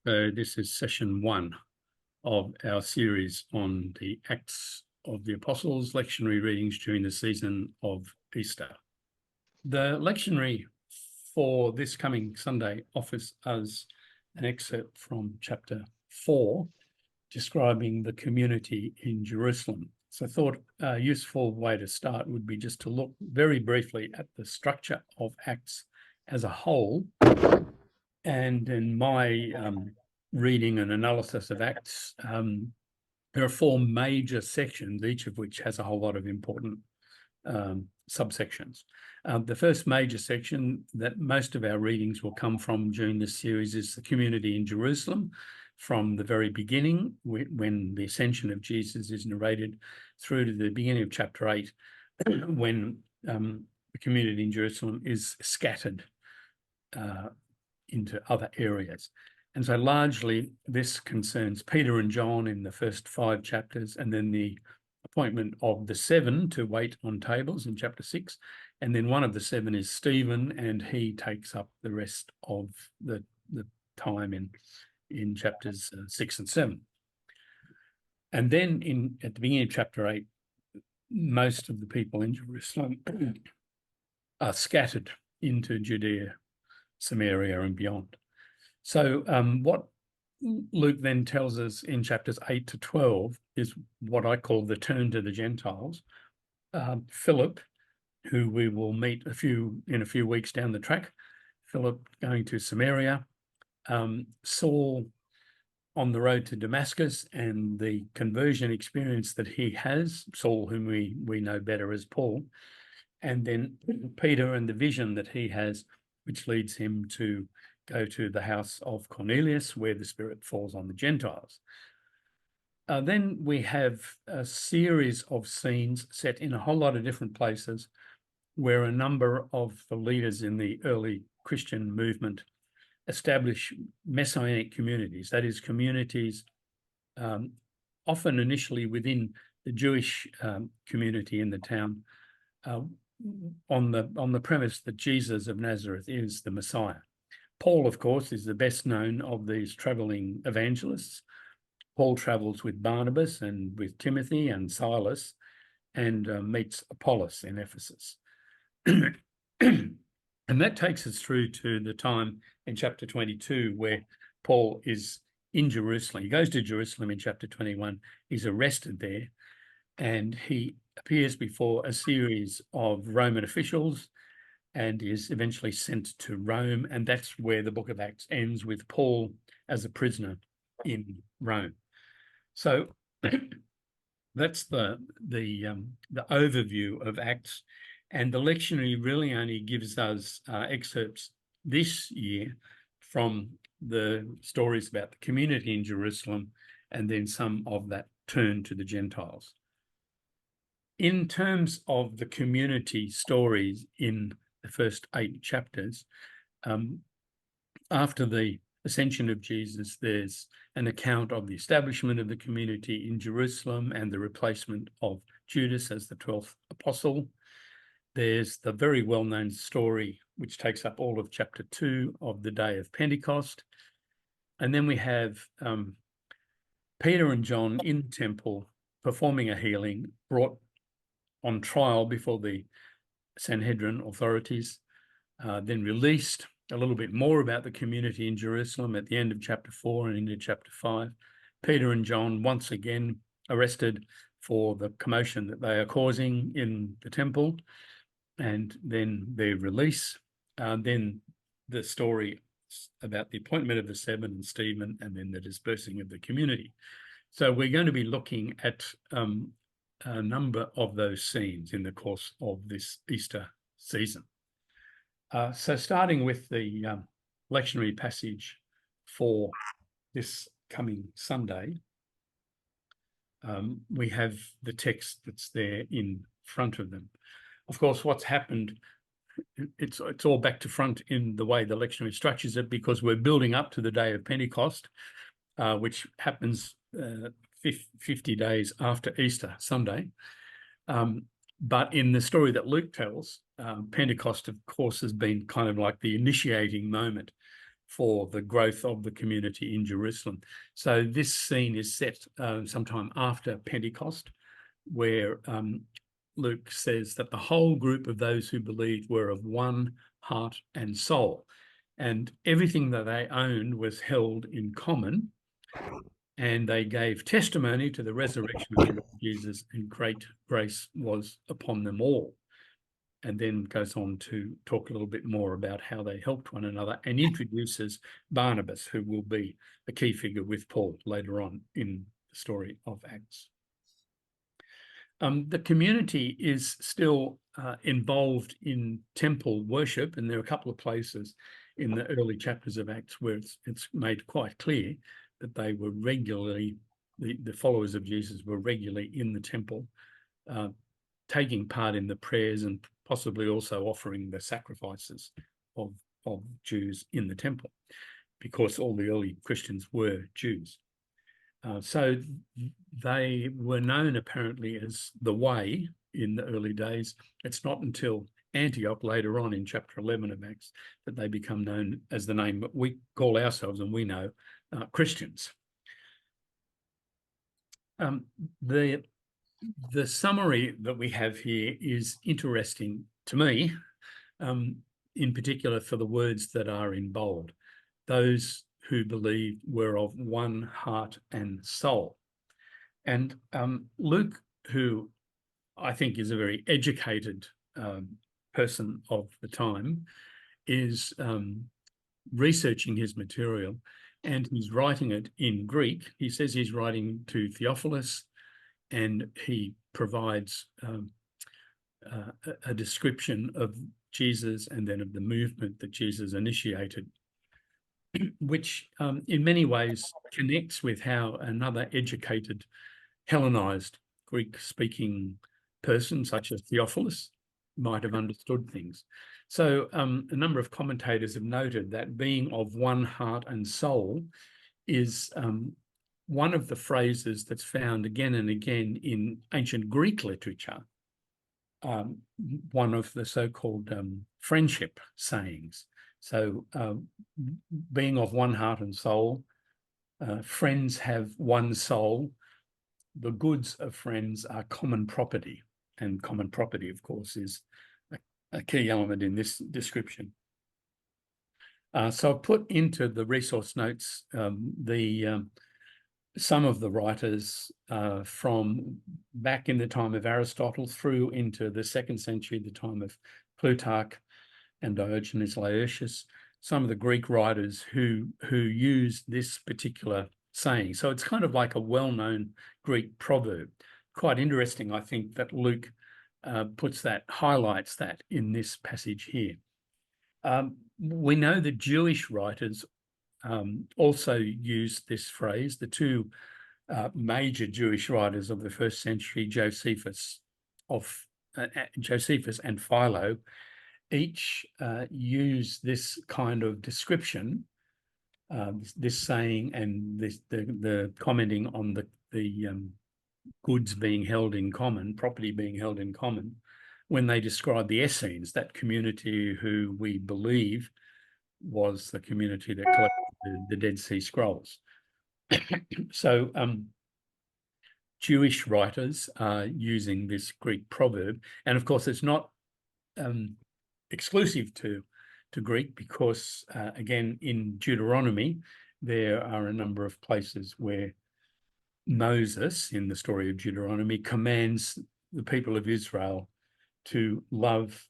So this is session 1 of our series on the Acts of the Apostles, lectionary readings during the season of Easter. The lectionary for this coming Sunday offers us an excerpt from chapter 4, describing the community in Jerusalem. So I thought a useful way to start would be just to look very briefly at the structure of Acts as a whole. And in my reading and analysis of Acts, there are 4 major sections, each of which has a whole lot of important subsections. The first major section that most of our readings will come from during this series is the community in Jerusalem, from the very beginning, when the ascension of Jesus is narrated, through to the beginning of chapter 8, when the community in Jerusalem is scattered into other areas. And so largely this concerns Peter and John in the first 5 chapters, and then the appointment of the 7 to wait on tables in chapter 6. And then one of the 7 is Stephen, and he takes up the rest of the time in chapters 6 and 7. And then at the beginning of chapter 8, most of the people in Jerusalem are scattered into Judea, Samaria and beyond. So what Luke then tells us in chapters 8 to 12 is what I call the turn to the Gentiles. Philip, who we will meet in a few weeks down the track, Philip going to Samaria, Saul on the road to Damascus and the conversion experience that he has, Saul, whom we know better as Paul, and then Peter and the vision that he has, which leads him to go to the house of Cornelius, where the Spirit falls on the Gentiles. Then we have a series of scenes set in a whole lot of different places where a number of the leaders in the early Christian movement establish messianic communities, that is, communities often initially within the Jewish community in the town, on the premise that Jesus of Nazareth is the Messiah. Paul, of course, is the best known of these traveling evangelists. Paul travels with Barnabas and with Timothy and Silas and meets Apollos in Ephesus. And that takes us through to the time in chapter 22 where Paul is in Jerusalem. He goes to Jerusalem in chapter 21. He's arrested there, and he appears before a series of Roman officials and is eventually sent to Rome. And that's where the book of Acts ends, with Paul as a prisoner in Rome. So that's the overview of Acts. And the lectionary really only gives us excerpts this year from the stories about the community in Jerusalem, and then some of that turn to the Gentiles. In terms of the community stories in the first 8 chapters, after the ascension of Jesus, there's an account of the establishment of the community in Jerusalem and the replacement of Judas as the 12th apostle. There's the very well-known story, which takes up all of chapter 2, of the day of Pentecost. And then we have Peter and John in the temple performing a healing, brought on trial before the Sanhedrin authorities, then released. A little bit more about the community in Jerusalem at the end of chapter 4 and into chapter 5. Peter and John once again arrested for the commotion that they are causing in the temple, and then their release. Then the story about the appointment of the 7 and Stephen, and then the dispersing of the community. So we're going to be looking at a number of those scenes in the course of this Easter season. So starting with the lectionary passage for this coming Sunday, we have the text that's there in front of them. Of course, what's happened, it's all back to front in the way the lectionary structures it, because we're building up to the day of Pentecost, which happens 50 days after Easter Sunday. But in the story that Luke tells, Pentecost, of course, has been kind of like the initiating moment for the growth of the community in Jerusalem. So this scene is set sometime after Pentecost, where Luke says that the whole group of those who believed were of one heart and soul, and everything that they owned was held in common, and they gave testimony to the resurrection of the Lord Jesus, and great grace was upon them all. And then goes on to talk a little bit more about how they helped one another, and introduces Barnabas, who will be a key figure with Paul later on in the story of Acts. The community is still involved in temple worship, and there are a couple of places in the early chapters of Acts where it's made quite clear that they were regularly, the followers of Jesus were regularly in the temple, taking part in the prayers and possibly also offering the sacrifices of Jews in the temple, because all the early Christians were Jews. So they were known apparently as the Way in the early days. It's not until Antioch later on in chapter 11 of Acts that they become known as the name that we call ourselves, and we know, Christians. The summary that we have here is interesting to me, in particular for the words that are in bold. Those who believed were of one heart and soul. And Luke, who I think is a very educated person of the time, is researching his material, and he's writing it in Greek. He says he's writing to Theophilus, and he provides a description of Jesus and then of the movement that Jesus initiated, which in many ways connects with how another educated, Hellenized, Greek-speaking person such as Theophilus might have understood things. So a number of commentators have noted that being of one heart and soul is one of the phrases that's found again and again in ancient Greek literature, one of the so-called friendship sayings. So being of one heart and soul, friends have one soul, the goods of friends are common property, and common property, of course, is a key element in this description. So I've put into the resource notes some of the writers from back in the time of Aristotle through into the 2nd century, the time of Plutarch and Diogenes Laertius, some of the Greek writers who use this particular saying. So it's kind of like a well-known Greek proverb. Quite interesting, I think, that Luke highlights that in this passage here. We know that Jewish writers also used this phrase. The two major Jewish writers of the 1st century, Josephus and Philo, each use this kind of description, this saying, and the commenting on the goods being held in common, property being held in common, when they describe the Essenes, that community who we believe was the community that collected the Dead Sea Scrolls. So Jewish writers are using this Greek proverb, and of course it's not exclusive to Greek, because again, in Deuteronomy there are a number of places where Moses, in the story of Deuteronomy, commands the people of Israel to love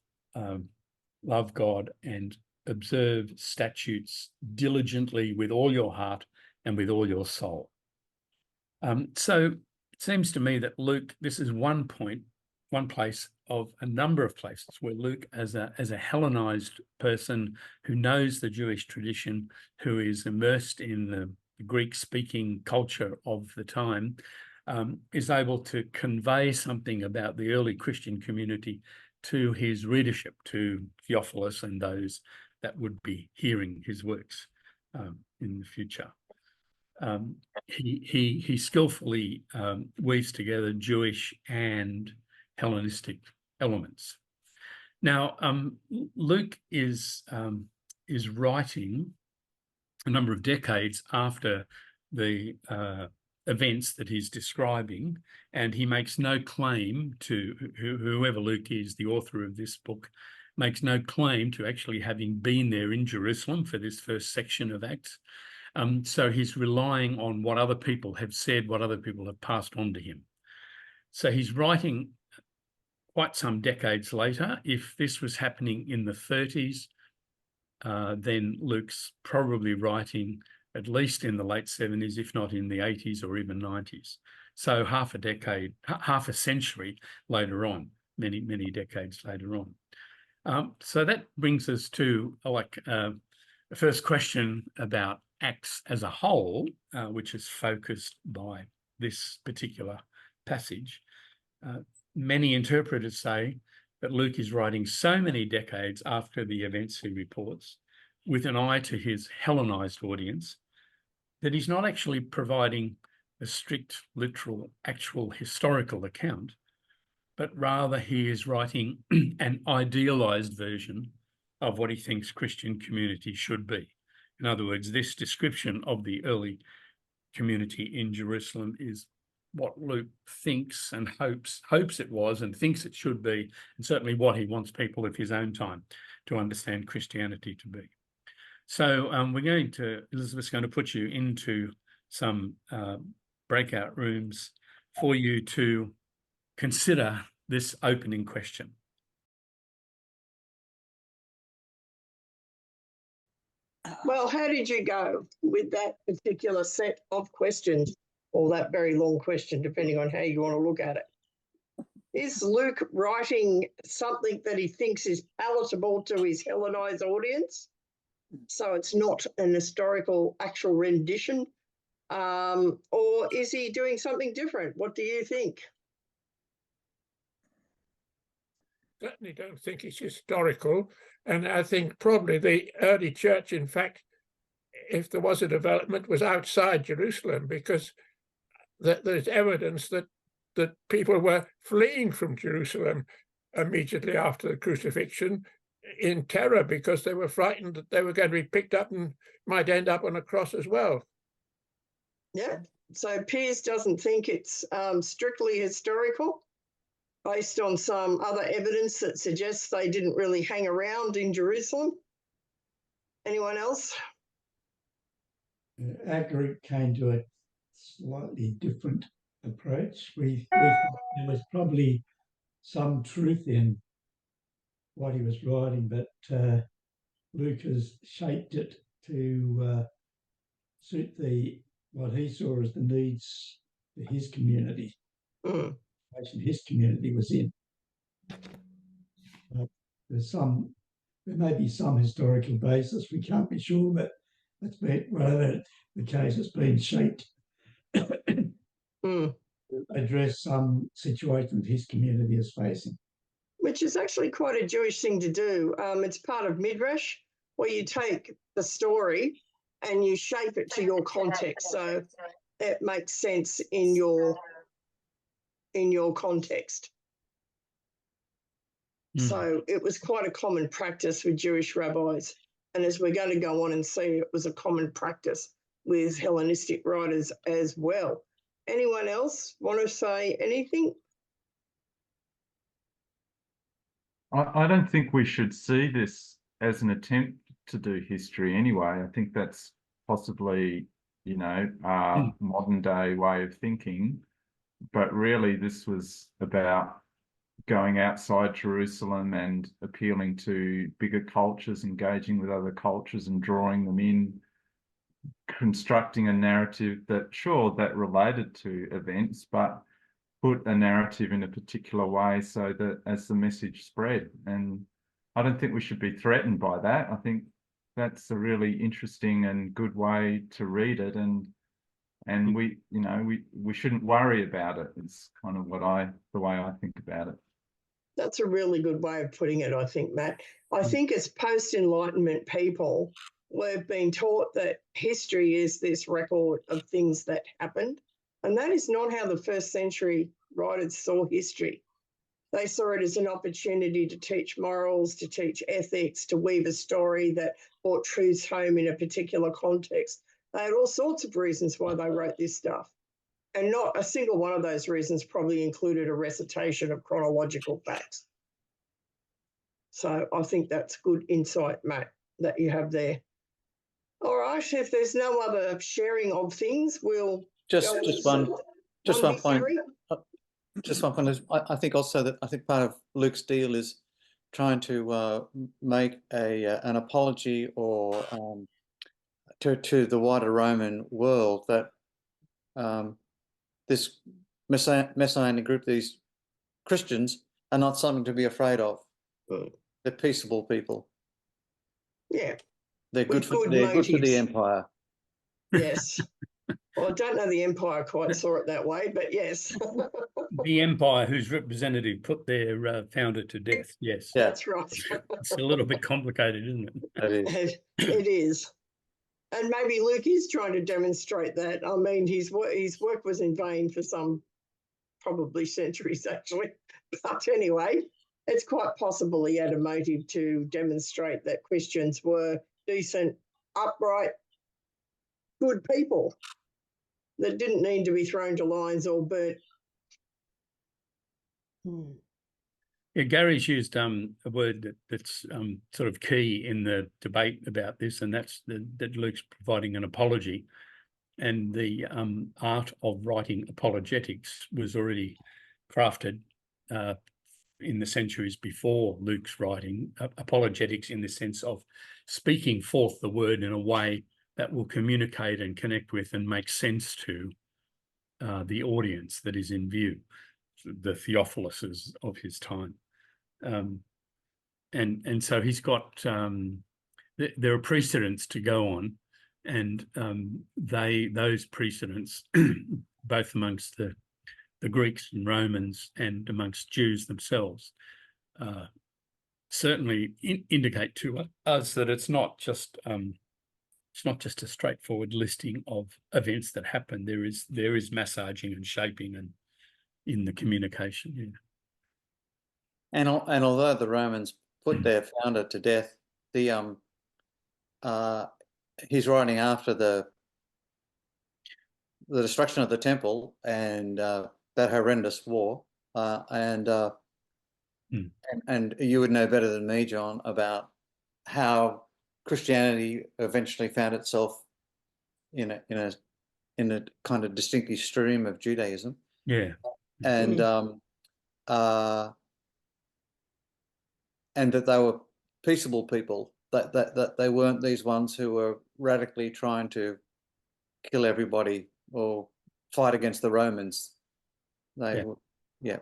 God and observe statutes diligently with all your heart and with all your soul. So it seems to me that Luke, this is one place of a number of places where Luke, as a Hellenized person who knows the Jewish tradition, who is immersed in the Greek-speaking culture of the time, is able to convey something about the early Christian community to his readership, to Theophilus and those that would be hearing his works in the future. He skillfully weaves together Jewish and Hellenistic elements. Now, Luke is writing a number of decades after the events that he's describing, and he makes no claim to, whoever Luke is, the author of this book, makes no claim to actually having been there in Jerusalem for this first section of Acts. So he's relying on what other people have said, what other people have passed on to him. So he's writing quite some decades later. If this was happening in the 30s, then Luke's probably writing at least in the late 70s, if not in the 80s or even 90s. So half a decade, half a century later on, many, many decades later on. So that brings us to the first question about Acts as a whole, which is focused by this particular passage. Many interpreters say that Luke is writing so many decades after the events he reports, with an eye to his Hellenized audience, that he's not actually providing a strict, literal, actual historical account, but rather he is writing an idealized version of what he thinks Christian community should be. In other words, this description of the early community in Jerusalem is what Luke thinks and hopes it was and thinks it should be, and certainly what he wants people of his own time to understand Christianity to be. So Elizabeth's going to put you into some breakout rooms for you to consider this opening question. Well, how did you go with that particular set of questions, or that very long question, depending on how you want to look at it? Is Luke writing something that he thinks is palatable to his Hellenized audience? So it's not an historical actual rendition, or is he doing something different? What do you think? Certainly don't think it's historical, and I think probably the early church, in fact, if there was a development, was outside Jerusalem, because there's evidence that people were fleeing from Jerusalem immediately after the crucifixion in terror, because they were frightened that they were going to be picked up and might end up on a cross as well. Yeah, so Piers doesn't think it's strictly historical, based on some other evidence that suggests they didn't really hang around in Jerusalem. Anyone else? Our group came to a slightly different approach. We thought there was probably some truth in what he was writing, but Luke has shaped it to suit what he saw as the needs for his community, his community was in. There may be some historical basis. We can't be sure, but that's been whatever the case has been shaped to address some situation that his community is facing. Which is actually quite a Jewish thing to do. It's part of Midrash, where you take the story and you shape it to your context, so it makes sense in your context. So it was quite a common practice with Jewish rabbis, and as we're going to go on and see, it was a common practice with Hellenistic writers as well. Anyone else want to say anything? I don't think we should see this as an attempt to do history anyway. I think that's possibly, modern day way of thinking. But really, this was about going outside Jerusalem and appealing to bigger cultures, engaging with other cultures and drawing them in, constructing a narrative that related to events, but put a narrative in a particular way so that as the message spread. And I don't think we should be threatened by that. I think that's a really interesting and good way to read it, and we shouldn't worry about it. It's kind of the way I think about it. That's a really good way of putting it, I think, Matt. I think as post-Enlightenment people, we've been taught that history is this record of things that happened, and that is not how the first century writers saw history. They saw it as an opportunity to teach morals, to teach ethics, to weave a story that brought truths home in a particular context. They had all sorts of reasons why they wrote this stuff. And not a single one of those reasons probably included a recitation of chronological facts. So I think that's good insight, Matt, that you have there. All right, if there's no other sharing of things, we'll Just one point. Gary? Just one point. I think also that I think part of Luke's deal is trying to make an apology or to the wider Roman world that this Messianic group, these Christians, are not something to be afraid of. They're peaceable people. Yeah. They're good for good the motives. empire. Yes. Well, I don't know the empire quite saw it that way, but yes. The empire whose representative put their founder to death. Yes. Yeah. That's right. It's a little bit complicated, isn't it? That is. It is. And maybe Luke is trying to demonstrate that. I mean, his work was in vain for some probably centuries, actually. But anyway, it's quite possible he had a motive to demonstrate that Christians were decent, upright, good people that didn't need to be thrown to lions or burnt. Yeah, Gary's used a word that's sort of key in the debate about this, and that's that Luke's providing an apology. And the art of writing apologetics was already crafted in the centuries before Luke's writing. Apologetics in the sense of speaking forth the word in a way that will communicate and connect with and make sense to the audience that is in view, the Theophiluses of his time. And so he's got, there are precedents to go on, and those precedents, both amongst the Greeks and Romans and amongst Jews themselves, certainly indicate to us that it's not just a straightforward listing of events that happen. There is massaging and shaping and in the communication. Yeah. And although the Romans put their founder to death, he's writing after the destruction of the temple and that horrendous war, and you would know better than me, John, about how Christianity eventually found itself in a kind of distinctly stream of Judaism. Yeah. And and that they were peaceable people, that they weren't these ones who were radically trying to kill everybody or fight against the Romans. They were, yeah.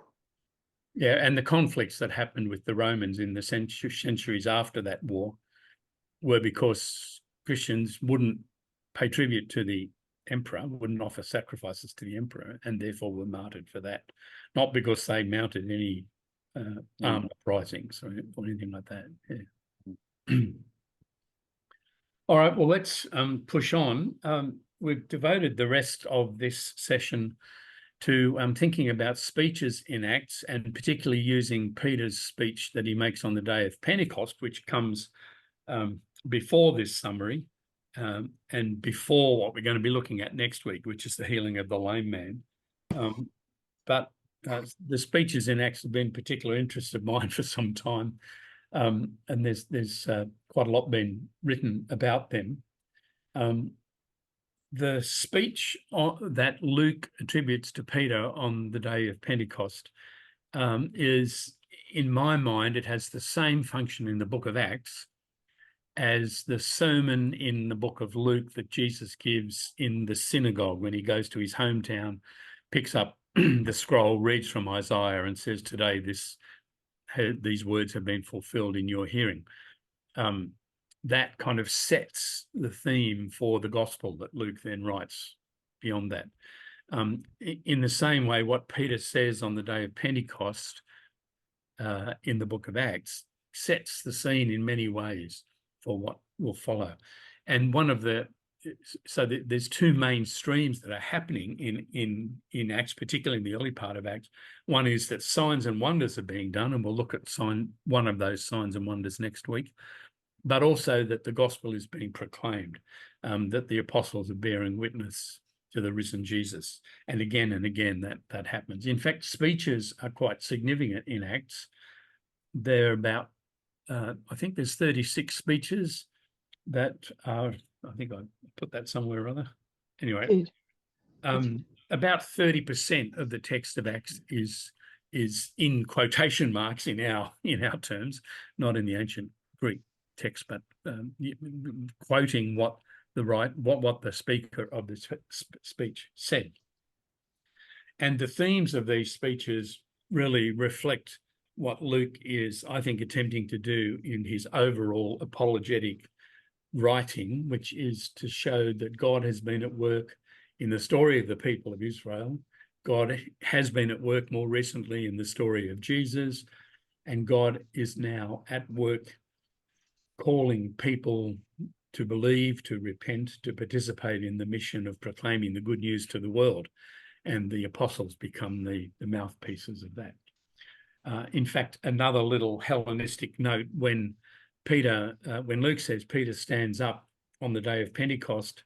Yeah, and the conflicts that happened with the Romans in the centuries after that war were because Christians wouldn't pay tribute to the emperor, wouldn't offer sacrifices to the emperor, and therefore were martyred for that. Not because they mounted any armed uprisings or anything like that. Yeah. All right, well, let's push on. We've devoted the rest of this session to thinking about speeches in Acts, and particularly using Peter's speech that he makes on the day of Pentecost, which comes before this summary and before what we're going to be looking at next week, which is the healing of the lame man. But the speeches in Acts have been particular interest of mine for some time, and there's quite a lot been written about them. The speech that Luke attributes to Peter on the day of Pentecost is, in my mind, it has the same function in the book of Acts as the sermon in the book of Luke that Jesus gives in the synagogue when he goes to his hometown, picks up the scroll, reads from Isaiah and says, today these words have been fulfilled in your hearing. That kind of sets the theme for the gospel that Luke then writes beyond that. In the same way, what Peter says on the day of Pentecost in the book of Acts sets the scene in many ways for what will follow. And one of the there's two main streams that are happening in Acts, particularly in the early part of Acts. One is that signs and wonders are being done, and we'll look at one of those signs and wonders next week, but also that the gospel is being proclaimed, that the apostles are bearing witness to the risen Jesus. And again, that happens. In fact, speeches are quite significant in Acts. They're about, I think there's 36 speeches that are, I think I put that somewhere or other. Anyway, about 30% of the text of Acts is in quotation marks in our terms, not in the ancient Greek text, but quoting what the speaker of the speech said. And the themes of these speeches really reflect what Luke is, I think, attempting to do in his overall apologetic writing, which is to show that God has been at work in the story of the people of Israel. God has been at work more recently in the story of Jesus, and God is now at work calling people to believe, to repent, to participate in the mission of proclaiming the good news to the world. And the apostles become the mouthpieces of that. In fact, another little Hellenistic note, when Luke says Peter stands up on the day of Pentecost,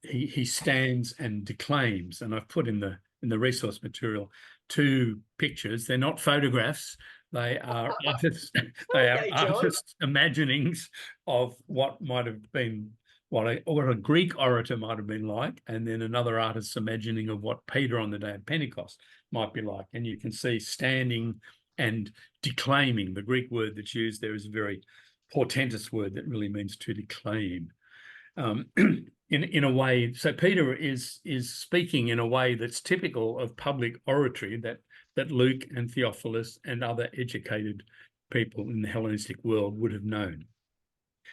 he stands and declaims. And I've put in the resource material 2 pictures. They're not photographs. They are artists. They are artists' imaginings of what might have been what a Greek orator might have been like, and then another artist's imagining of what Peter on the day of Pentecost might be like. And you can see standing and declaiming. The Greek word that's used there is a very portentous word that really means to declaim. In a way, so Peter is speaking in a way that's typical of public oratory that Luke and Theophilus and other educated people in the Hellenistic world would have known,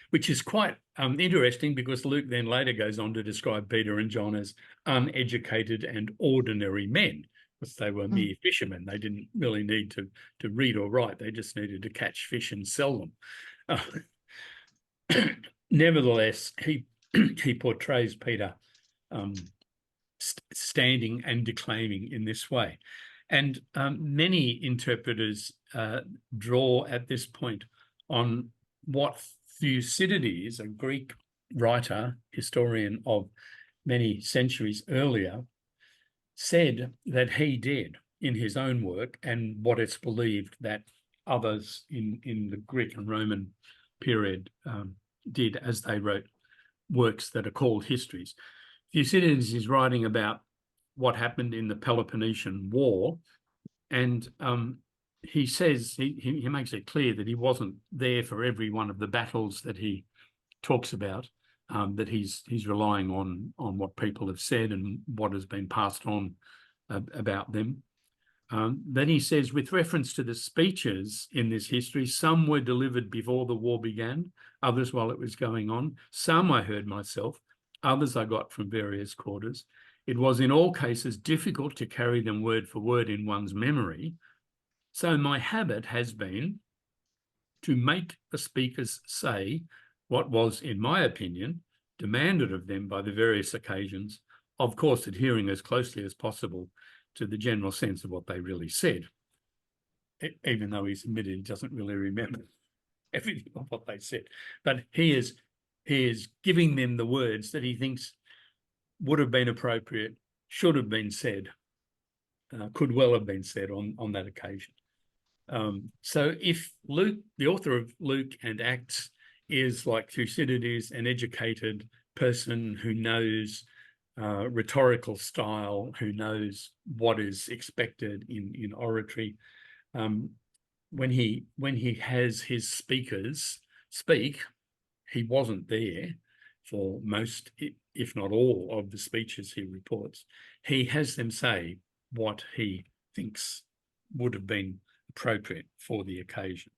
which is quite interesting, because Luke then later goes on to describe Peter and John as uneducated and ordinary men, because they were mere fishermen. They didn't really need to read or write. They just needed to catch fish and sell them. Nevertheless, he portrays Peter standing and declaiming in this way. And many interpreters draw at this point on what Thucydides, a Greek writer, historian of many centuries earlier, said that he did in his own work, and what it's believed that others in the Greek and Roman period did as they wrote works that are called histories. Thucydides is writing about what happened in the Peloponnesian War, and he says, he makes it clear that he wasn't there for every one of the battles that he talks about, that he's relying on what people have said and what has been passed on about them. Then he says, with reference to the speeches in this history, some were delivered before the war began, others while it was going on. Some I heard myself, others I got from various quarters. It was in all cases difficult to carry them word for word in one's memory. So my habit has been to make the speakers say what was, in my opinion, demanded of them by the various occasions, of course adhering as closely as possible to the general sense of what they really said, even though he's admitted he doesn't really remember everything of what they said. But he is giving them the words that he thinks would have been appropriate, should have been said, could well have been said on that occasion. So if Luke, the author of Luke and Acts, is like Thucydides, an educated person who knows rhetorical style, who knows what is expected in oratory, when he has his speakers speak, he wasn't there for most, if not all, of the speeches he reports. He has them say what he thinks would have been appropriate for the occasion.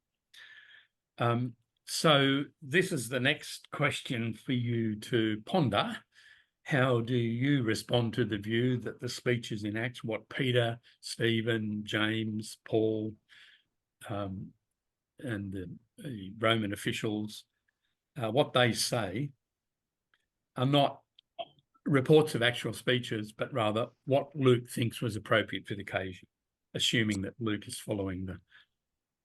So this is the next question for you to ponder. How do you respond to the view that the speeches in Acts, what Peter, Stephen, James, Paul, and the Roman officials, what they say are not reports of actual speeches, but rather what Luke thinks was appropriate for the occasion, assuming that Luke is following the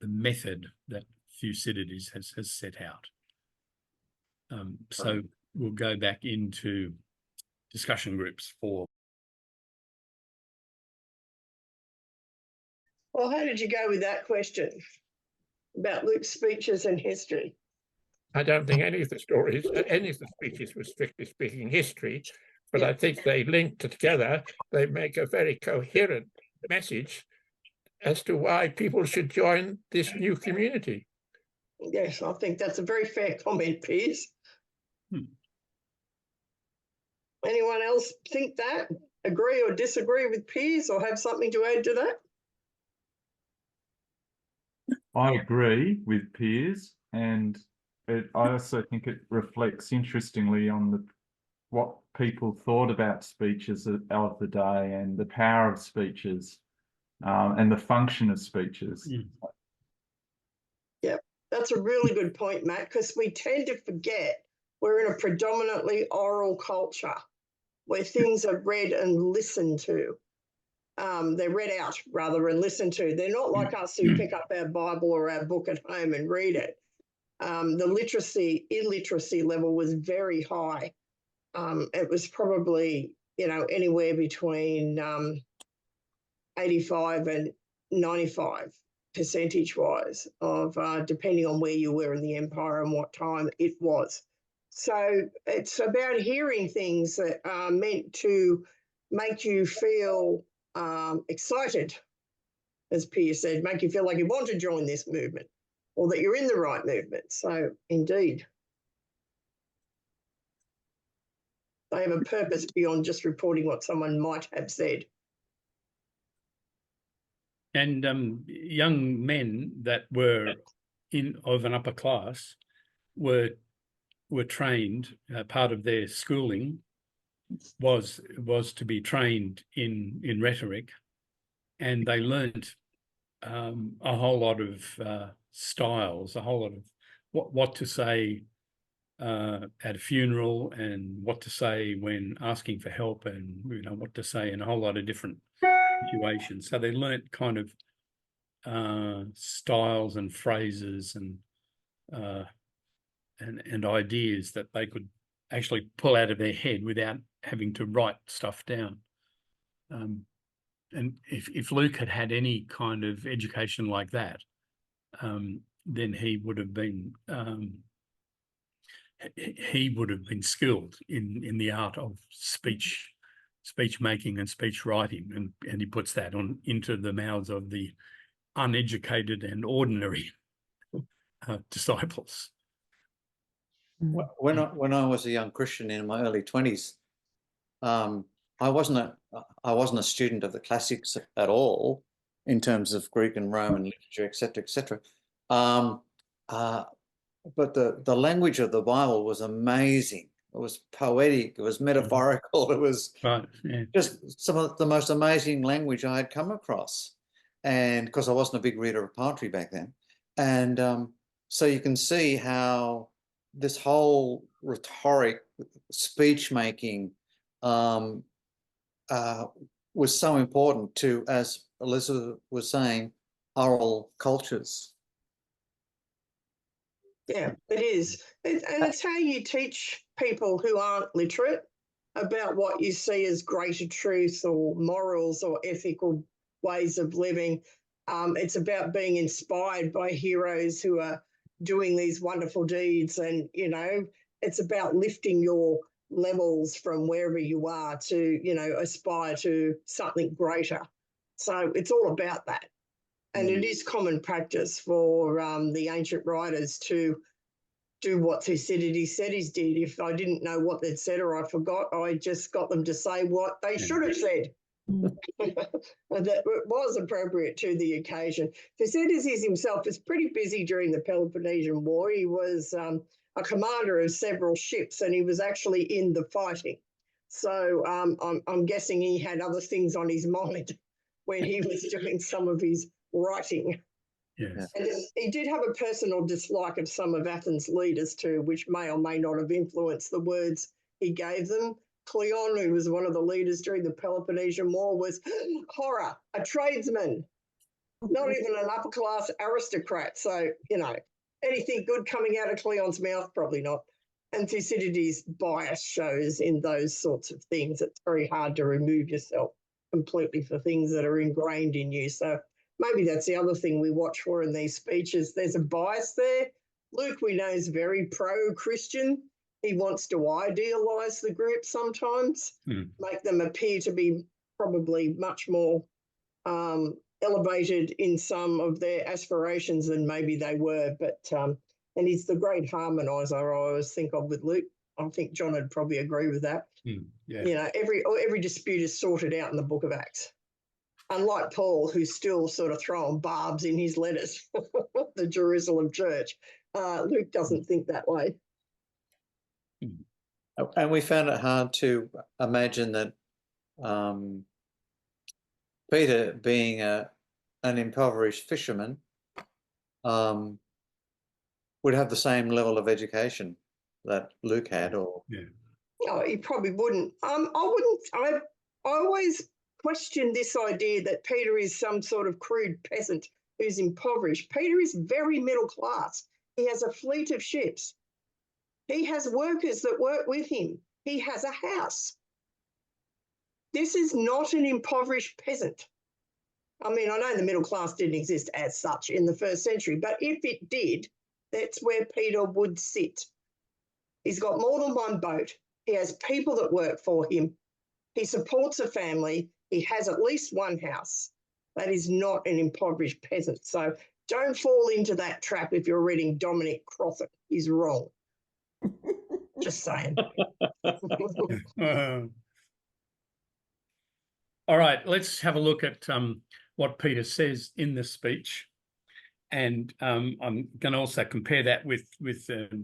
method that Thucydides has set out. So we'll go back into discussion groups for. Well, how did you go with that question about Luke's speeches and history? I don't think any of the stories, any of the speeches were strictly speaking history, but I think they link together. They make a very coherent message as to why people should join this new community. Yes, I think that's a very fair comment, Piers. Anyone else think that? Agree or disagree with Piers or have something to add to that? I agree with Piers, and I also think it reflects interestingly on what people thought about speeches of the day and the power of speeches and the function of speeches. Yep, that's a really good point, Matt, because we tend to forget we're in a predominantly oral culture where things are read and listened to. They're read out rather and listened to. They're not like us who pick up our Bible or our book at home and read it. The illiteracy level was very high. It was probably, anywhere between 85 and 95 percentage-wise of depending on where you were in the empire and what time it was. So it's about hearing things that are meant to make you feel excited, as Piers said, make you feel like you want to join this movement or that you're in the right movement. So indeed, they have a purpose beyond just reporting what someone might have said. And young men that were of an upper class were trained. Part of their schooling was to be trained in rhetoric, and they learnt a whole lot of styles, a whole lot of what to say at a funeral, and what to say when asking for help, and what to say in a whole lot of different situations. So they learnt kind of styles and phrases and ideas that they could actually pull out of their head without having to write stuff down. And if Luke had any kind of education like that, then he would have been skilled in the art of speech making and speech writing, and he puts that into the mouths of the uneducated and ordinary disciples. When I was a young Christian in my early 20s, I wasn't a student of the classics at all in terms of Greek and Roman literature, etc., etc. But the language of the Bible was amazing. It was poetic. It was metaphorical. It was just some of the most amazing language I had come across. And because I wasn't a big reader of poetry back then, and so you can see how this whole rhetoric, speech making, was so important to, as Elizabeth was saying, oral cultures. Yeah, it is. And it's how you teach people who aren't literate about what you see as greater truth or morals or ethical ways of living. It's about being inspired by heroes who are doing these wonderful deeds, and it's about lifting your levels from wherever you are to aspire to something greater. So it's all about that, and it is common practice for the ancient writers to do what Thucydides said he did. If I didn't know what they'd said or I forgot, I just got them to say what they should have said. That was appropriate to the occasion. Thucydides himself was pretty busy during the Peloponnesian War. He was a commander of several ships, and he was actually in the fighting. So I'm guessing he had other things on his mind when he was doing some of his writing. Yes. And he did have a personal dislike of some of Athens' leaders too, which may or may not have influenced the words he gave them. Cleon, who was one of the leaders during the Peloponnesian War, was horror, a tradesman, not even an upper class aristocrat. So, you know, anything good coming out of Cleon's mouth? Probably not. And Thucydides' bias shows in those sorts of things. It's very hard to remove yourself completely for things that are ingrained in you. So maybe that's the other thing we watch for in these speeches. There's a bias there. Luke, we know, is very pro-Christian. He wants to idealise the group sometimes, make them appear to be probably much more elevated in some of their aspirations than maybe they were. But and he's the great harmoniser I always think of with Luke. I think John would probably agree with that. Yeah. You know, every dispute is sorted out in the Book of Acts. Unlike Paul, who's still sort of throwing barbs in his letters, the Jerusalem church, Luke doesn't think that way. And we found it hard to imagine that Peter, being an impoverished fisherman, would have the same level of education that Luke had, or No, he probably wouldn't. I always question this idea that Peter is some sort of crude peasant who's impoverished. Peter is very middle class. He has a fleet of ships. He has workers that work with him. He has a house. This is not an impoverished peasant. I mean, I know the middle class didn't exist as such in the first century, but if it did, that's where Peter would sit. He's got more than one boat. He has people that work for him. He supports a family. He has at least one house. That is not an impoverished peasant. So don't fall into that trap if you're reading Dominic Crofton. He's wrong. Just saying. All right, let's have a look at what Peter says in the speech. And I'm going to also compare that with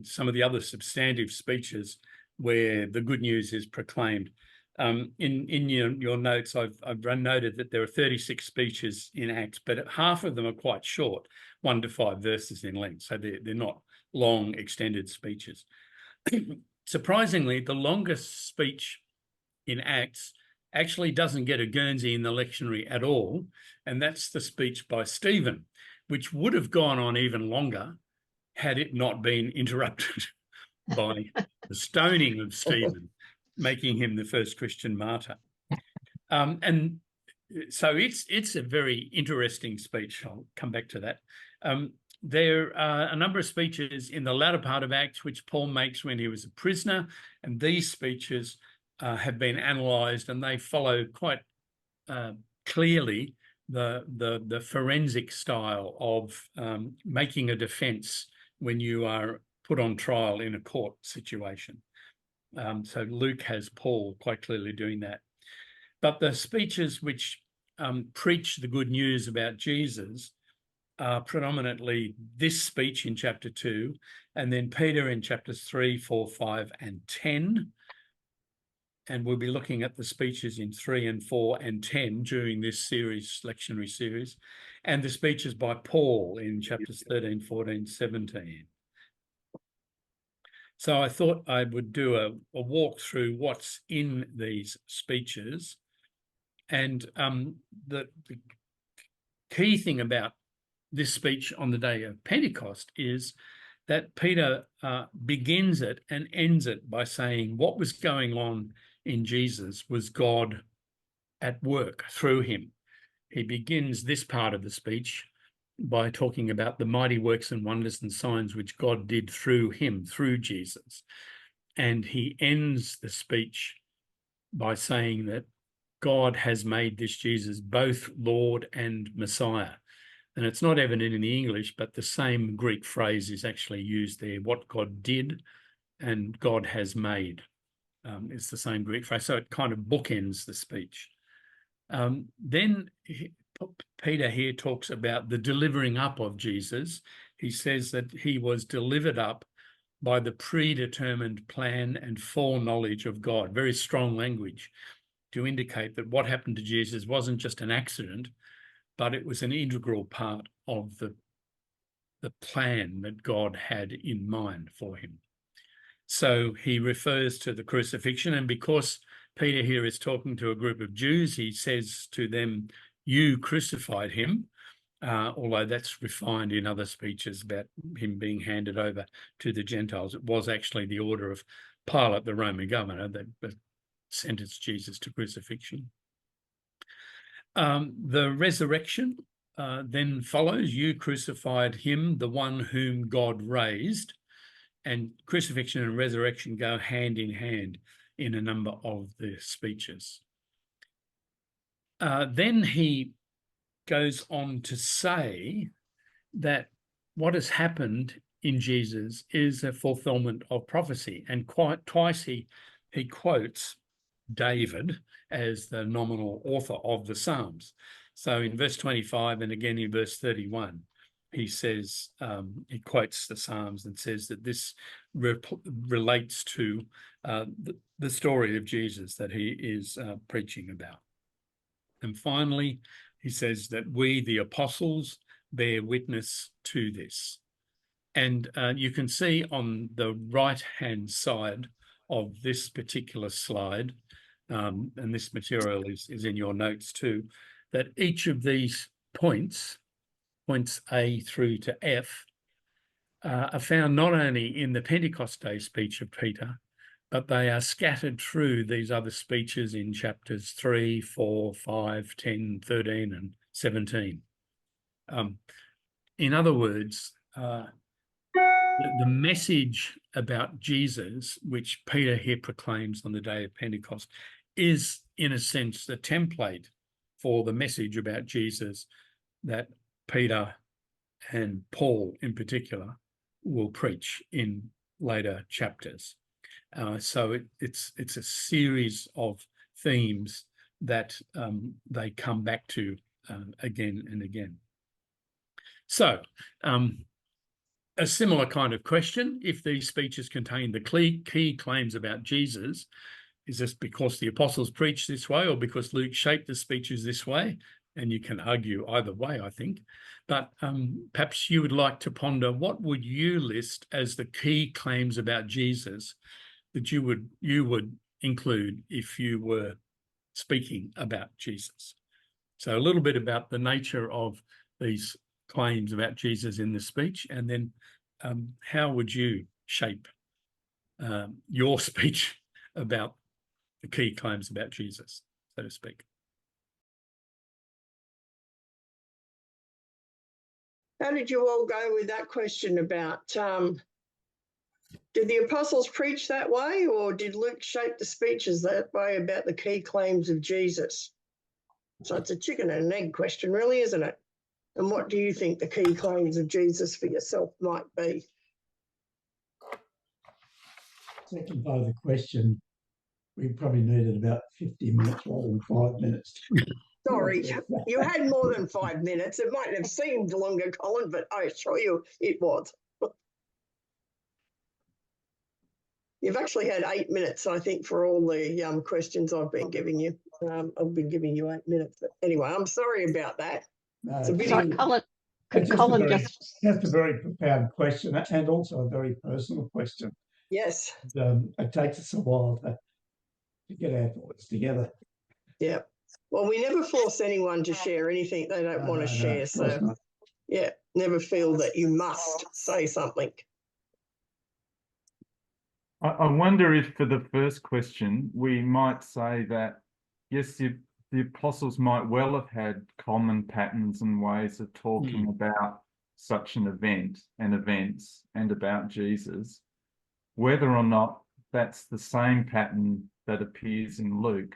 some of the other substantive speeches where the good news is proclaimed. In your notes, I've noted that there are 36 speeches in Acts, but half of them are quite short, 1 to 5 verses in length. So they're not long, extended speeches. Surprisingly, the longest speech in Acts actually doesn't get a Guernsey in the lectionary at all, and that's the speech by Stephen, which would have gone on even longer had it not been interrupted by the stoning of Stephen, making him the first Christian martyr. And so it's a very interesting speech. I'll come back to that. There are a number of speeches in the latter part of Acts which Paul makes when he was a prisoner, and these speeches have been analysed, and they follow quite clearly the forensic style of making a defence when you are put on trial in a court situation. So Luke has Paul quite clearly doing that. But the speeches which preach the good news about Jesus are predominantly this speech in chapter 2, and then Peter in chapters 3, 4, 5, and 10. And we'll be looking at the speeches in 3 and 4 and 10 during this lectionary series, and the speeches by Paul in chapters 13, 14, 17. So I thought I would do a walk through what's in these speeches. And the key thing about this speech on the day of Pentecost is that Peter begins it and ends it by saying what was going on in Jesus was God at work through him. He begins this part of the speech by talking about the mighty works and wonders and signs which God did through him, through Jesus. And he ends the speech by saying that God has made this Jesus both Lord and Messiah. And it's not evident in the English, but the same Greek phrase is actually used there. What God did and God has made. It's the same Greek phrase. So it kind of bookends the speech. Then Peter here talks about the delivering up of Jesus. He says that he was delivered up by the predetermined plan and foreknowledge of God. Very strong language to indicate that what happened to Jesus wasn't just an accident, but it was an integral part of the plan that God had in mind for him. So he refers to the crucifixion, and because Peter here is talking to a group of Jews, he says to them, "You crucified him," although that's refined in other speeches about him being handed over to the Gentiles. It was actually the order of Pilate, the Roman governor, that sentenced Jesus to crucifixion. The resurrection then follows. You crucified him, the one whom God raised. And crucifixion and resurrection go hand in hand in a number of the speeches. Then he goes on to say that what has happened in Jesus is a fulfillment of prophecy. And quite twice he quotes David as the nominal author of the Psalms. So in verse 25 and again in verse 31, he says, he quotes the Psalms and says that this relates to the story of Jesus that he is preaching about. And finally, he says that we, the apostles, bear witness to this. And you can see on the right-hand side of this particular slide, and this material is in your notes too, that each of these points A through to F, are found not only in the Pentecost Day speech of Peter, but they are scattered through these other speeches in chapters 3, 4, 5, 10, 13, and 17. In other words, the message about Jesus, which Peter here proclaims on the day of Pentecost, is, in a sense, the template for the message about Jesus that Peter and Paul in particular will preach in later chapters. So it's a series of themes that they come back to again and again. So a similar kind of question: if these speeches contain the key claims about Jesus, is this because the apostles preached this way or because Luke shaped the speeches this way? And you can argue either way, I think. But perhaps you would like to ponder, what would you list as the key claims about Jesus that you would include if you were speaking about Jesus? So a little bit about the nature of these claims about Jesus in the speech, and then how would you shape your speech about the key claims about Jesus, so to speak? How did you all go with that question about, did the apostles preach that way, or did Luke shape the speeches that way about the key claims of Jesus? So it's a chicken and an egg question, really, isn't it? And what do you think the key claims of Jesus for yourself might be? Second part of the question, we probably needed about 50 minutes rather than 5 minutes. Sorry, you had more than 5 minutes. It might have seemed longer, Colin, but I assure you it was. You've actually had 8 minutes, I think, for all the questions I've been giving you. I've been giving you 8 minutes. But anyway, I'm sorry about that. No, It's a bit Sorry, Colin. Could just Colin just a very profound question, and also a very personal question. Yes. It takes us a while to get our thoughts together. Yeah. Well, we never force anyone to share anything they don't want to share. So, yeah, never feel that you must say something. I wonder if for the first question, we might say that, yes, the apostles might well have had common patterns and ways of talking about such an event and events and about Jesus. Whether or not that's the same pattern that appears in Luke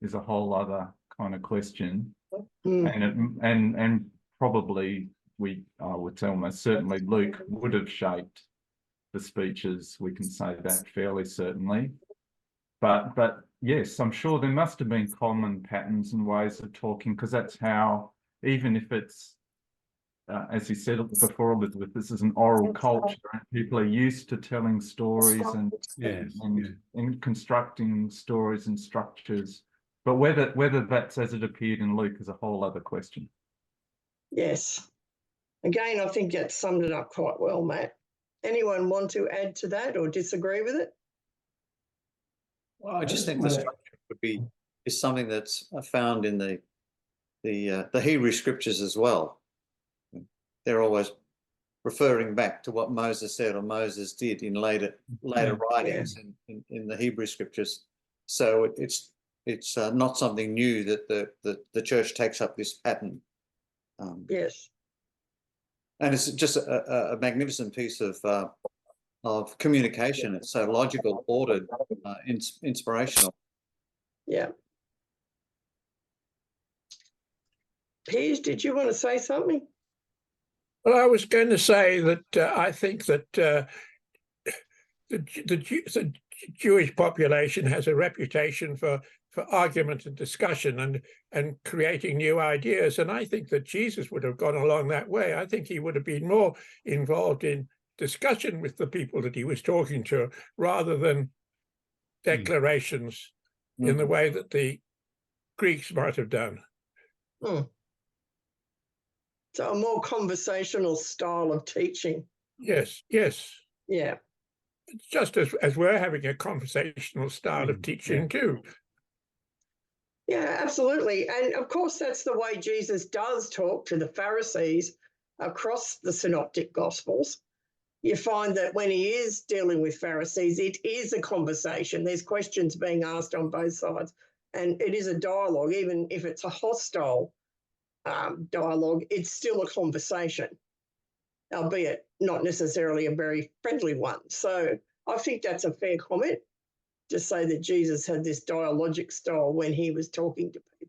is a whole other kind of question. And probably I would say almost certainly Luke would have shaped the speeches. We can say that fairly certainly. But yes, I'm sure there must have been common patterns and ways of talking, because that's how, even if it's, as you said before, Elizabeth, this is an oral culture and people are used to telling stories and constructing stories and structures. But whether that's as it appeared in Luke is a whole other question. Yes. Again, I think that summed it up quite well, Matt. Anyone want to add to that or disagree with it? Well, I just just think the wanna- structure is something that's found in the Hebrew scriptures as well. They're always referring back to what Moses said or Moses did in later writings in the Hebrew scriptures. So it's not something new that the church takes up this pattern. Yes. And it's just a magnificent piece of communication. It's so logical, ordered, inspirational. Yeah. Piers, did you want to say something? Well, I was going to say that I think that the Jewish population has a reputation for argument and discussion and creating new ideas. And I think that Jesus would have gone along that way. I think he would have been more involved in discussion with the people that he was talking to rather than declarations in the way that the Greeks might have done. So a more conversational style of teaching. Yes, yes. Yeah. Just as we're having a conversational style of teaching too. Yeah, absolutely. And of course, that's the way Jesus does talk to the Pharisees across the synoptic gospels. You find that when he is dealing with Pharisees, it is a conversation. There's questions being asked on both sides, and it is a dialogue. Even if it's a hostile dialogue, it's still a conversation, albeit not necessarily a very friendly one. So I think that's a fair comment to say that Jesus had this dialogic style when he was talking to people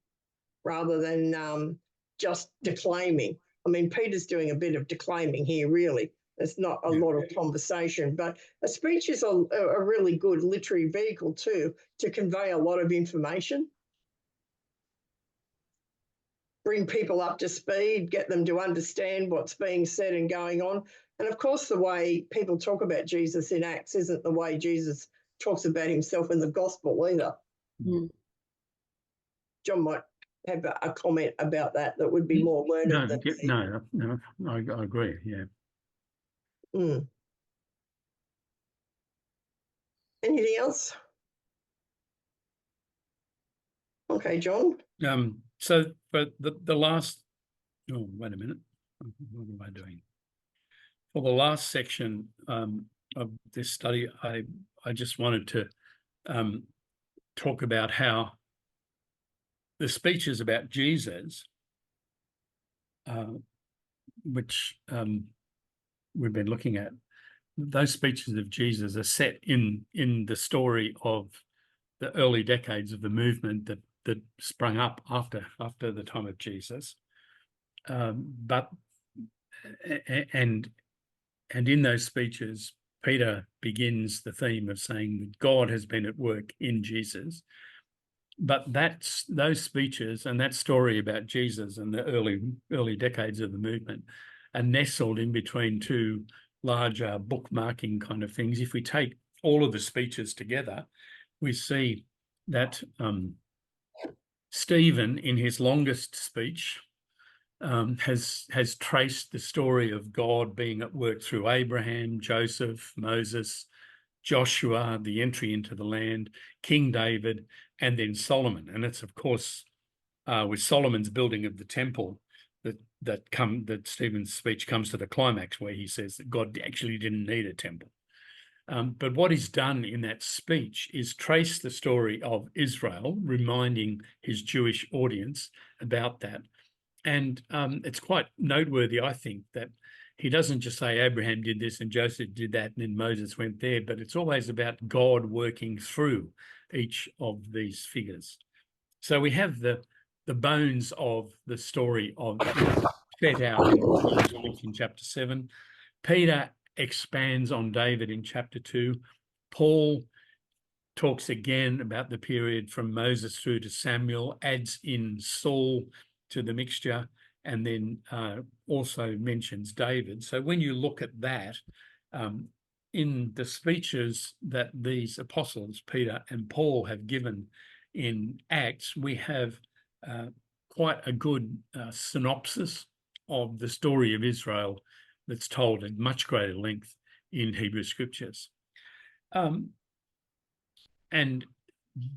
rather than just declaiming. I mean, Peter's doing a bit of declaiming here, really. There's not a lot of conversation, but a speech is a really good literary vehicle too, to convey a lot of information, bring people up to speed, get them to understand what's being said and going on. And of course, the way people talk about Jesus in Acts isn't the way Jesus talks about himself in the gospel either. John might have a comment about that would be more learned than me. No, I agree, yeah. Anything else? Okay, John. So for the last, oh, wait a minute. What am I doing? For the last section of this study, I just wanted to talk about how the speeches about Jesus, which we've been looking at, those speeches of Jesus are set in the story of the early decades of the movement that sprung up after the time of Jesus, but in those speeches, Peter begins the theme of saying that God has been at work in Jesus. But those speeches and that story about Jesus and the early decades of the movement are nestled in between two larger bookmarking kind of things. If we take all of the speeches together, we see that Stephen, in his longest speech, has traced the story of God being at work through Abraham, Joseph, Moses, Joshua, the entry into the land, King David, and then Solomon. And it's, of course, with Solomon's building of the temple that Stephen's speech comes to the climax, where he says that God actually didn't need a temple. But what is done in that speech is trace the story of Israel, reminding his Jewish audience about that. And it's quite noteworthy, I think, that he doesn't just say Abraham did this and Joseph did that and then Moses went there, but it's always about God working through each of these figures. So we have the bones of the story of set out in chapter 7. Peter expands on David in chapter 2. Paul talks again about the period from Moses through to Samuel, adds in Saul to the mixture, and then also mentions David. So when you look at that, in the speeches that these apostles, Peter and Paul, have given in Acts, we have quite a good synopsis of the story of Israel that's told at much greater length in Hebrew scriptures. And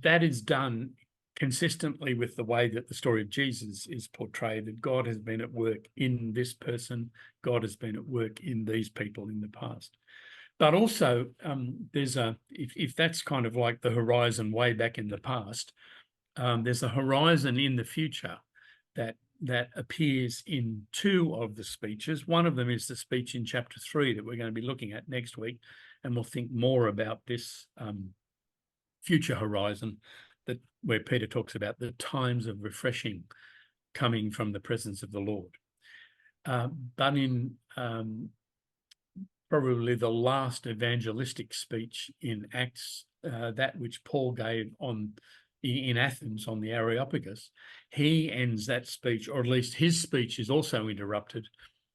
that is done consistently with the way that the story of Jesus is portrayed, that God has been at work in this person, God has been at work in these people in the past. But also, there's if that's kind of like the horizon way back in the past, there's a horizon in the future that appears in two of the speeches. One of them is the speech in chapter 3 that we're going to be looking at next week, and we'll think more about this future horizon where Peter talks about the times of refreshing coming from the presence of the Lord. But in probably the last evangelistic speech in Acts, that which Paul gave in Athens on the Areopagus, he ends that speech, or at least his speech is also interrupted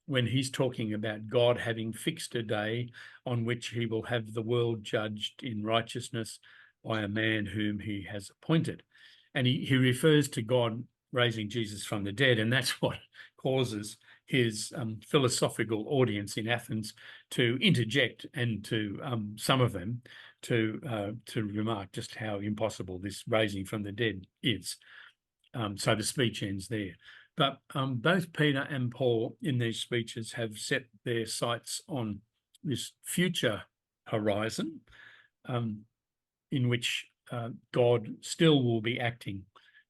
when he's talking about God having fixed a day on which he will have the world judged in righteousness by a man whom he has appointed. And he refers to God raising Jesus from the dead, and that's what causes his philosophical audience in Athens to interject, and to some of them to remark just how impossible this raising from the dead is. So the speech ends there. But both Peter and Paul in these speeches have set their sights on this future horizon in which God still will be acting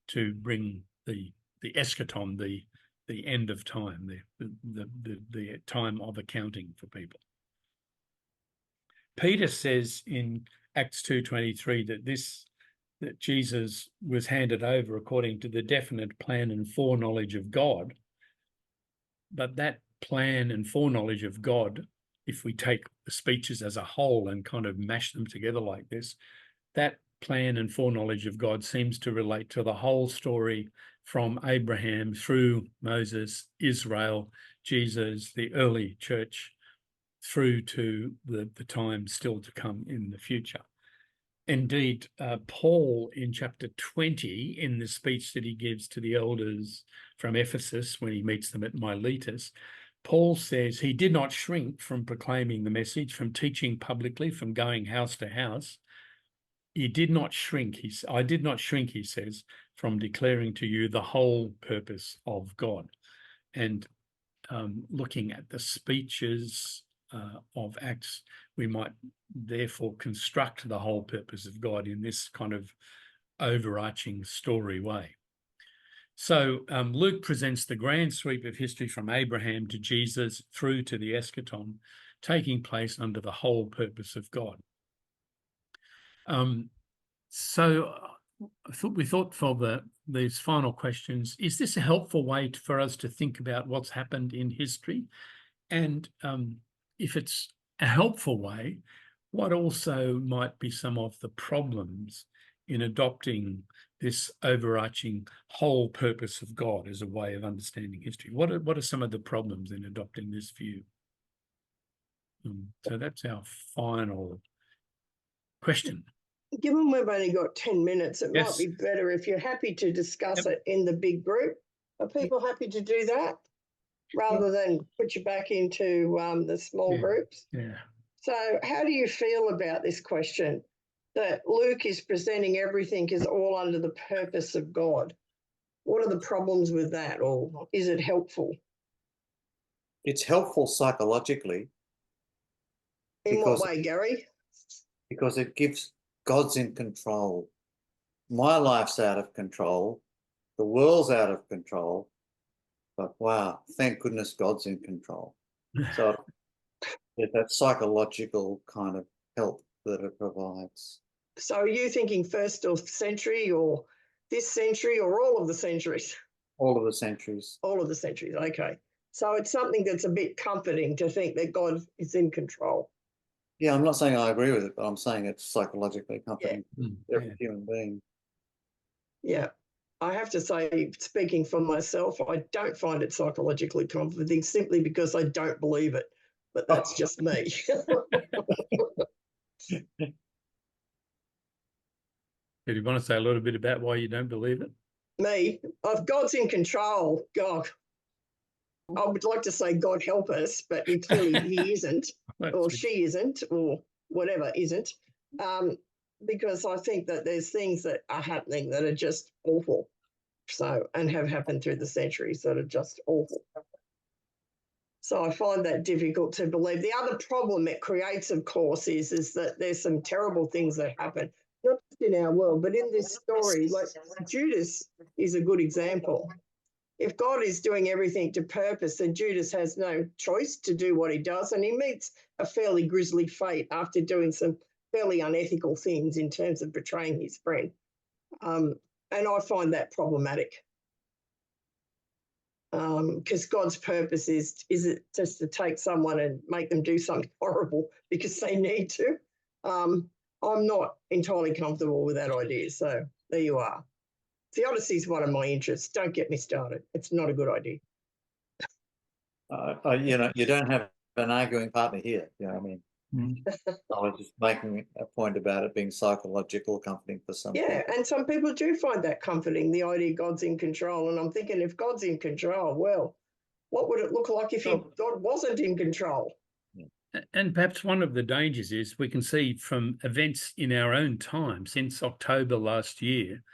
to bring the eschaton, the end of time, the time of accounting for people. Peter says in Acts 2:23 that Jesus was handed over according to the definite plan and foreknowledge of God. But that plan and foreknowledge of God, if we take the speeches as a whole and kind of mash them together like this, that plan and foreknowledge of God seems to relate to the whole story from Abraham through Moses, Israel, Jesus, the early church, through to the time still to come in the future. Indeed, Paul in chapter 20, in the speech that he gives to the elders from Ephesus when he meets them at Miletus, Paul says he did not shrink from proclaiming the message, from teaching publicly, from going house to house. He did not shrink. I did not shrink, he says, from declaring to you the whole purpose of God. And looking at the speeches of Acts, we might therefore construct the whole purpose of God in this kind of overarching story way. So Luke presents the grand sweep of history from Abraham to Jesus through to the eschaton, taking place under the whole purpose of God. So we thought for these final questions, is this a helpful way for us to think about what's happened in history? And if it's a helpful way, what also might be some of the problems in adopting this overarching whole purpose of God as a way of understanding history? What are some of the problems in adopting this view? So that's our final question. Given we've only got 10 minutes, it Yes. might be better if you're happy to discuss it in the big group. Are people happy to do that rather than put you back into the small groups? Yeah. So how do you feel about this question that Luke is presenting everything is all under the purpose of God? What are the problems with that, or is it helpful? It's helpful psychologically. In what way, Gary? Because it gives God's in control. My life's out of control. The world's out of control. But wow, thank goodness God's in control. So that psychological kind of help that it provides. So are you thinking first of century or this century or all of the centuries? All of the centuries. All of the centuries, okay. So it's something that's a bit comforting to think that God is in control. Yeah, I'm not saying I agree with it, but I'm saying it's psychologically comforting Yeah. to every human being. Yeah. I have to say, speaking for myself, I don't find it psychologically comforting simply because I don't believe it. But that's just me. Do you want to say a little bit about why you don't believe it? Me, if God's in control, God, I would like to say God help us, but clearly he isn't. That's or good. she isn't, or whatever isn't, because I think that there's things that are happening that are just awful. So, and have happened through the centuries that are just awful. So I find that difficult to believe. The other problem it creates, of course, is that there's some terrible things that happen, not just in our world, but in this story. Like Judas is a good example. If God is doing everything to purpose, then Judas has no choice to do what he does, and he meets a fairly grisly fate after doing some fairly unethical things in terms of betraying his friend. And I find that problematic. Because God's purpose is it just to take someone and make them do something horrible because they need to? I'm not entirely comfortable with that idea. So there you are. Theodicy is one of my interests. Don't get me started. It's not a good idea. You know, you don't have an arguing partner here. You know what I mean? I was just making a point about it being psychological comforting for some Yeah, people. and some people do find that comforting, the idea God's in control. And I'm thinking, if God's in control, well, what would it look like if God wasn't in control? And perhaps one of the dangers is we can see from events in our own time since October last year,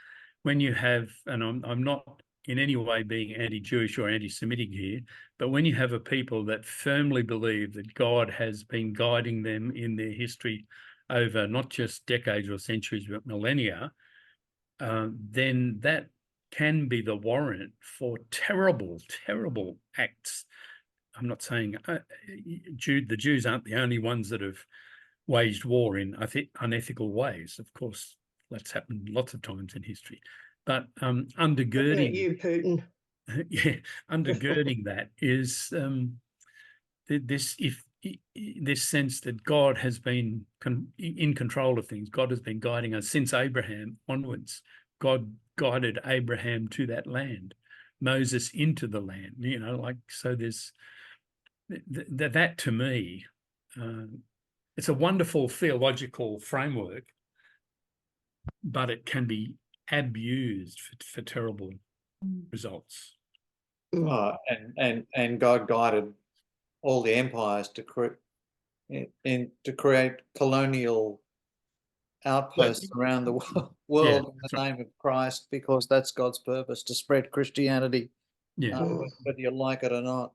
when you have, and I'm not in any way being anti-Jewish or anti-Semitic here, but when you have a people that firmly believe that God has been guiding them in their history over not just decades or centuries, but millennia, then that can be the warrant for terrible, terrible acts. I'm not saying the Jews aren't the only ones that have waged war in, I think, unethical ways. Of course, that's happened lots of times in history. But undergirding You, Putin. yeah, undergirding that is this sense that God has been in control of things. God has been guiding us since Abraham onwards. God guided Abraham to that land, Moses into the land. You know, like, so there's that to me. It's a wonderful theological framework, but it can be abused for terrible results. And God guided all the empires to create colonial outposts around the world in the name of Christ, because that's God's purpose, to spread Christianity, whether you like it or not.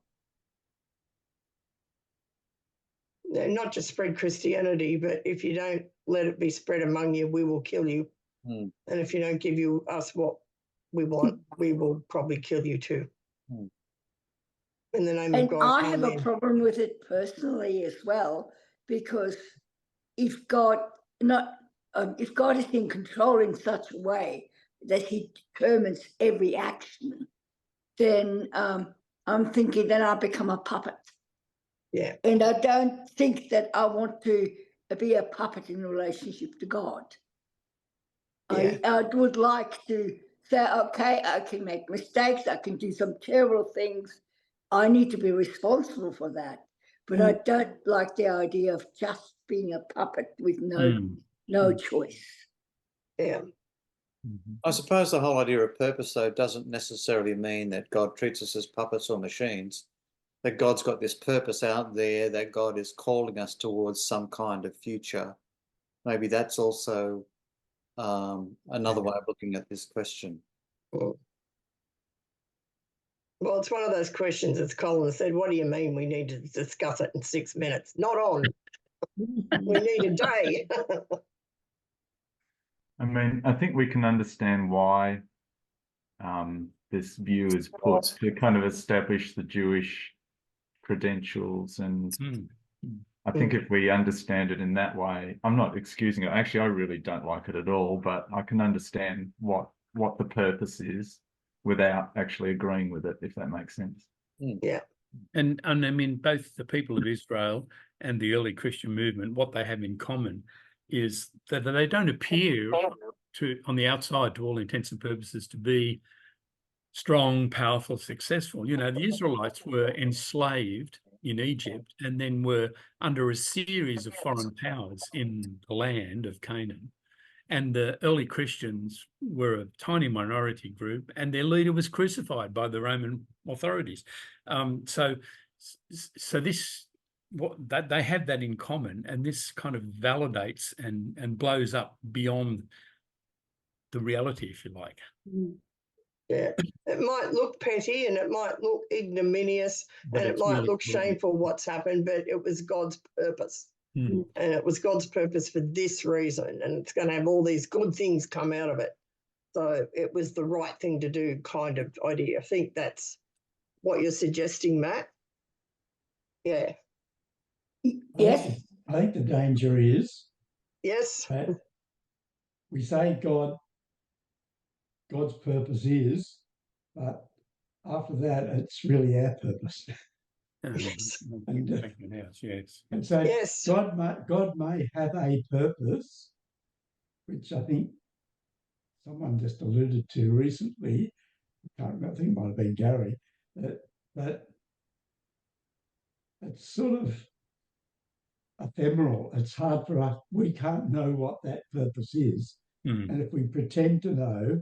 Not just spread Christianity, but if you don't let it be spread among you, we will kill you. And if you don't give us what we want, we will probably kill you too. In the name of God. And I have a problem with it personally as well, because if God is in control in such a way that he determines every action, then I'm thinking that I become a puppet. Yeah. And I don't think that I want to be a puppet in relationship to God. Yeah. I would like to say, okay, I can make mistakes, I can do some terrible things. I need to be responsible for that. But I don't like the idea of just being a puppet with no choice. Yeah. I suppose the whole idea of purpose, though, doesn't necessarily mean that God treats us as puppets or machines. That God's got this purpose out there, that God is calling us towards some kind of future. Maybe that's also another way of looking at this question. Well, it's one of those questions, as Colin said, what do you mean we need to discuss it in 6 minutes? Not on. We need a day. I mean, I think we can understand why this view is put to kind of establish the Jewish credentials. And I think if we understand it in that way, I'm not excusing it. Actually, I really don't like it at all, but I can understand what the purpose is without actually agreeing with it, if that makes sense. Yeah. And I mean, both the people of Israel and the early Christian movement, what they have in common is that they don't appear to, on the outside, to all intents and purposes, to be strong, powerful, successful. You know, the Israelites were enslaved in Egypt and then were under a series of foreign powers in the land of Canaan. And the early Christians were a tiny minority group, and their leader was crucified by the Roman authorities. So this that they have that in common, and this kind of validates and blows up beyond the reality, if you like. Yeah, it might look petty and it might look ignominious But and it it's might really look important. shameful what's happened, but it was God's purpose. Mm. And it was God's purpose for this reason, and it's going to have all these good things come out of it. So it was the right thing to do kind of idea. I think that's what you're suggesting, Matt. Yeah. Yes. I think the danger is Yes. that we say God's purpose is, but after that, it's really our purpose. Yes. And, Yes. And so Yes. God may have a purpose, which I think someone just alluded to recently. I can't remember, I think it might have been Gary, that it's sort of ephemeral. It's hard for us. We can't know what that purpose is. Mm. And if we pretend to know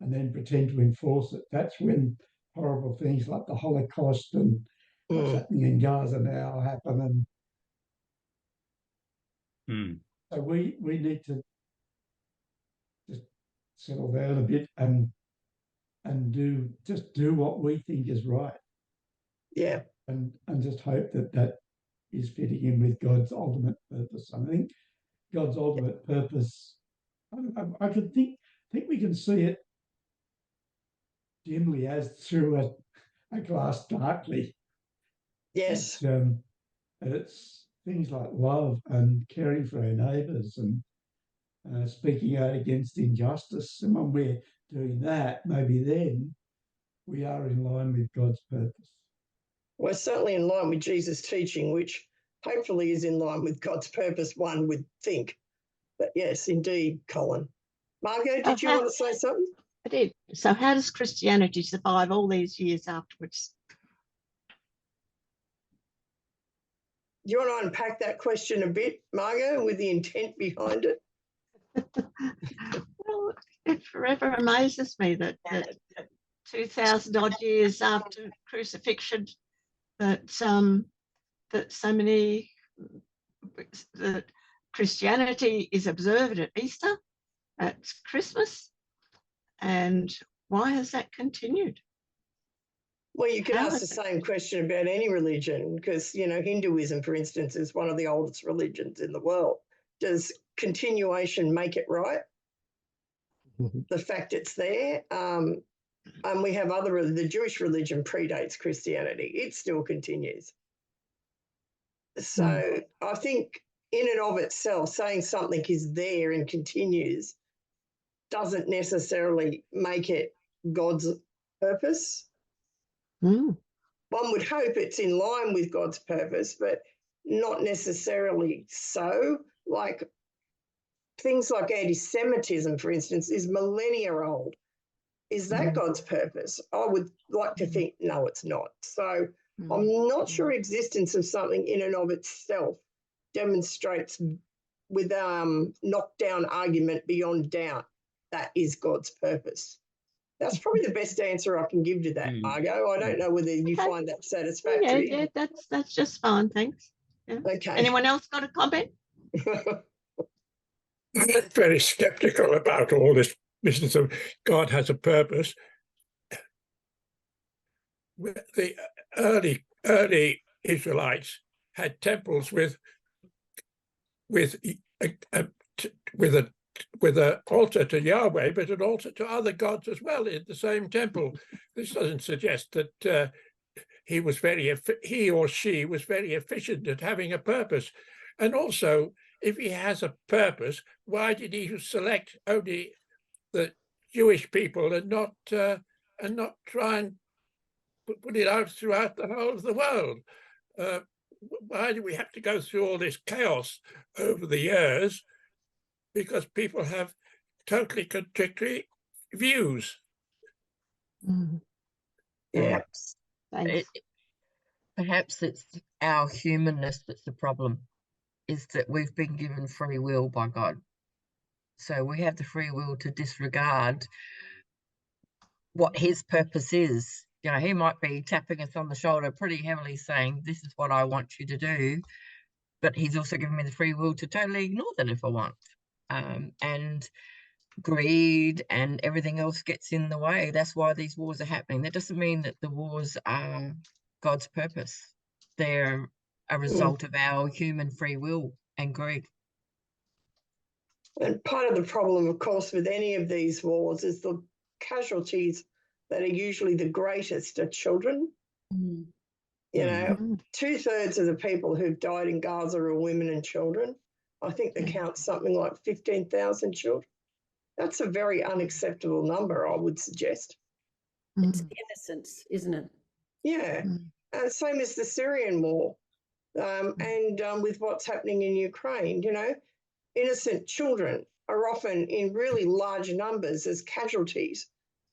and then pretend to enforce it, that's when horrible things like the Holocaust and what's happening in Gaza now happen. And so we need to just settle down a bit and do what we think is right. Yeah. And just hope that is fitting in with God's ultimate purpose. I think God's ultimate purpose, I could think we can see it dimly as through a glass darkly. Yes. It's things like love and caring for our neighbours and speaking out against injustice. And when we're doing that, maybe then we are in line with God's purpose. We're certainly in line with Jesus' teaching, which hopefully is in line with God's purpose, one would think. But yes, indeed, Colin. Margot, did you want to say something? I did. So how does Christianity survive all these years afterwards? Do you want to unpack that question a bit, Margot, with the intent behind it? Well, it forever amazes me that 2,000 odd years after crucifixion, that so many, that Christianity is observed at Easter, at Christmas, and why has that continued? Well, you could ask the same question about any religion because, Hinduism, for instance, is one of the oldest religions in the world. Does continuation make it right? The fact it's there. And we have the Jewish religion predates Christianity. It still continues. So I think in and of itself, saying something is there and continues doesn't necessarily make it God's purpose. One would hope it's in line with God's purpose, but not necessarily so. Like things like anti-Semitism, for instance, is millennia old. Is that God's purpose? I would like to think, no, it's not. So I'm not sure existence of something in and of itself demonstrates with knockdown argument beyond doubt that is God's purpose. That's probably the best answer I can give to that, Margot. I don't know whether you find that satisfactory. Yeah, that's just fine, thanks. Yeah. Okay. Anyone else got a comment? I'm very sceptical about all this business of God has a purpose. The early Israelites had temples with an altar to Yahweh, but an altar to other gods as well in the same temple. This doesn't suggest that he or she was very efficient at having a purpose. And also, if he has a purpose, why did he select only the Jewish people and not try and put it out throughout the whole of the world? Why do we have to go through all this chaos over the years? Because people have totally contradictory views. Perhaps, Thanks. perhaps it's our humanness that's the problem, is that we've been given free will by God. So we have the free will to disregard what his purpose is You know, he might be tapping us on the shoulder pretty heavily saying, this is what I want you to do. But he's also given me the free will to totally ignore that if I want. And greed and everything else gets in the way. That's why these wars are happening. That doesn't mean that the wars are God's purpose. They're a result of our human free will and greed. And part of the problem, of course, with any of these wars is the casualties that are usually the greatest are children. You know, 2/3 of the people who've died in Gaza are women and children. I think the count's something like 15,000 children. That's a very unacceptable number, I would suggest. It's innocence, isn't it? Yeah. Same as the Syrian war and with what's happening in Ukraine, you know, innocent children are often in really large numbers as casualties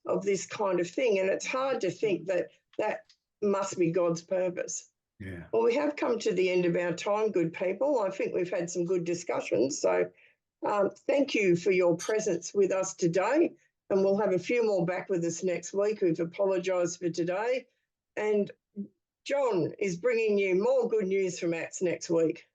of this kind of thing. And it's hard to think that that must be God's purpose. Yeah. Well, we have come to the end of our time, good people. I think we've had some good discussions. So thank you for your presence with us today. And we'll have a few more back with us next week who've apologised for today. And John is bringing you more good news from ACTS next week.